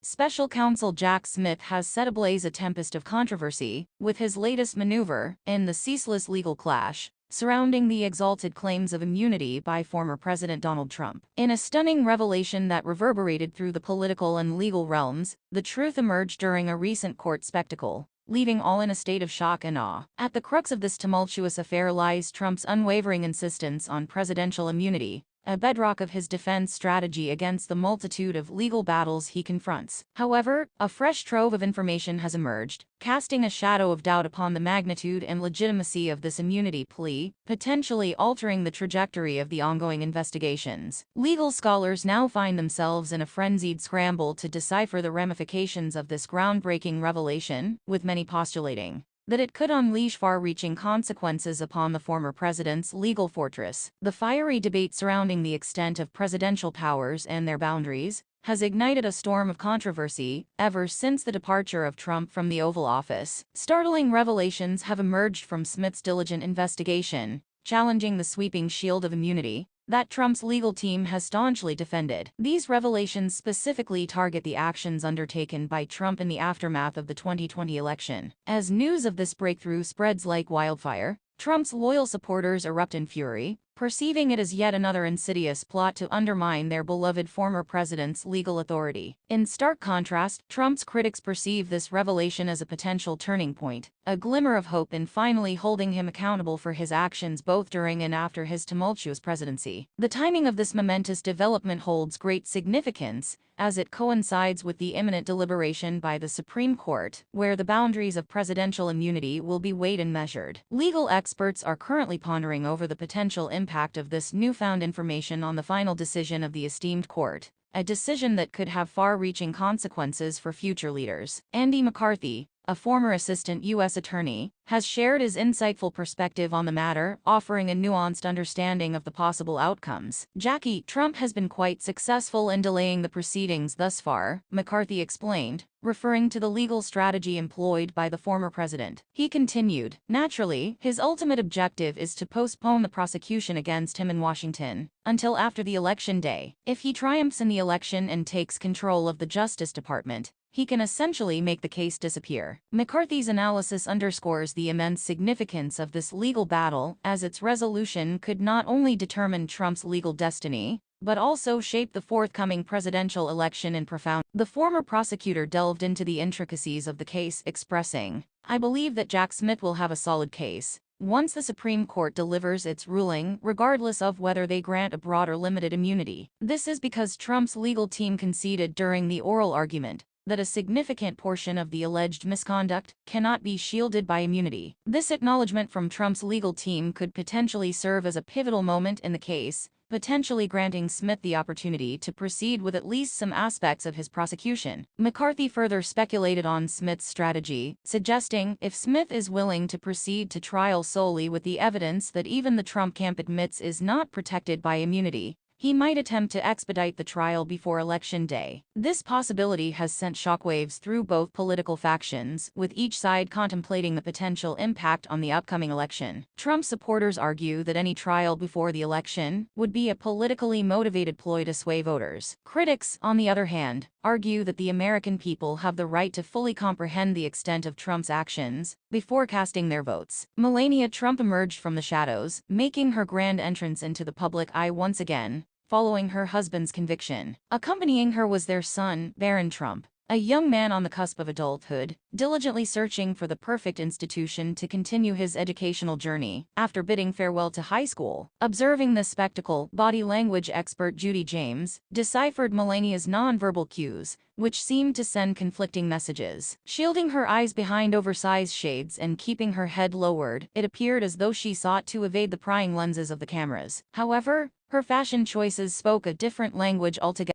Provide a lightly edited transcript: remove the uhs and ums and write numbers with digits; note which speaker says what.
Speaker 1: Special Counsel Jack Smith has set ablaze a tempest of controversy with his latest maneuver in the ceaseless legal clash surrounding the exalted claims of immunity by former President Donald Trump. In a stunning revelation that reverberated through the political and legal realms, the truth emerged during a recent court spectacle, leaving all in a state of shock and awe. At the crux of this tumultuous affair lies Trump's unwavering insistence on presidential immunity, a bedrock of his defense strategy against the multitude of legal battles he confronts. However, a fresh trove of information has emerged, casting a shadow of doubt upon the magnitude and legitimacy of this immunity plea, potentially altering the trajectory of the ongoing investigations. Legal scholars now find themselves in a frenzied scramble to decipher the ramifications of this groundbreaking revelation, with many postulating that it could unleash far-reaching consequences upon the former president's legal fortress. The fiery debate surrounding the extent of presidential powers and their boundaries has ignited a storm of controversy ever since the departure of Trump from the Oval Office. Startling revelations have emerged from Smith's diligent investigation, challenging the sweeping shield of immunity that Trump's legal team has staunchly defended. These revelations specifically target the actions undertaken by Trump in the aftermath of the 2020 election. As news of this breakthrough spreads like wildfire, Trump's loyal supporters erupt in fury, perceiving it as yet another insidious plot to undermine their beloved former president's legal authority. In stark contrast, Trump's critics perceive this revelation as a potential turning point, a glimmer of hope in finally holding him accountable for his actions both during and after his tumultuous presidency. The timing of this momentous development holds great significance, as it coincides with the imminent deliberation by the Supreme Court, where the boundaries of presidential immunity will be weighed and measured. Legal experts are currently pondering over the potential impact of this newfound information on the final decision of the esteemed court, a decision that could have far-reaching consequences for future leaders. Andy McCarthy, a former assistant U.S. attorney, has shared his insightful perspective on the matter, offering a nuanced understanding of the possible outcomes. Jackie, Trump has been quite successful in delaying the proceedings thus far, McCarthy explained, referring to the legal strategy employed by the former president. He continued, naturally, his ultimate objective is to postpone the prosecution against him in Washington until after the election day. If he triumphs in the election and takes control of the Justice Department, he can essentially make the case disappear. McCarthy's analysis underscores the immense significance of this legal battle, as its resolution could not only determine Trump's legal destiny, but also shape the forthcoming presidential election in profound. The former prosecutor delved into the intricacies of the case, expressing, "I believe that Jack Smith will have a solid case once the Supreme Court delivers its ruling, regardless of whether they grant a broad or limited immunity. This is because Trump's legal team conceded during the oral argument that a significant portion of the alleged misconduct cannot be shielded by immunity." This acknowledgement from Trump's legal team could potentially serve as a pivotal moment in the case, potentially granting Smith the opportunity to proceed with at least some aspects of his prosecution. McCarthy further speculated on Smith's strategy, suggesting if Smith is willing to proceed to trial solely with the evidence that even the Trump camp admits is not protected by immunity, he might attempt to expedite the trial before Election Day. This possibility has sent shockwaves through both political factions, with each side contemplating the potential impact on the upcoming election. Trump supporters argue that any trial before the election would be a politically motivated ploy to sway voters. Critics, on the other hand, argue that the American people have the right to fully comprehend the extent of Trump's actions before casting their votes. Melania Trump emerged from the shadows, making her grand entrance into the public eye once again, following her husband's conviction. Accompanying her was their son, Barron Trump, a young man on the cusp of adulthood, diligently searching for the perfect institution to continue his educational journey after bidding farewell to high school. Observing this spectacle, body language expert Judy James deciphered Melania's nonverbal cues, which seemed to send conflicting messages. Shielding her eyes behind oversized shades and keeping her head lowered, it appeared as though she sought to evade the prying lenses of the cameras. However, her fashion choices spoke a different language altogether.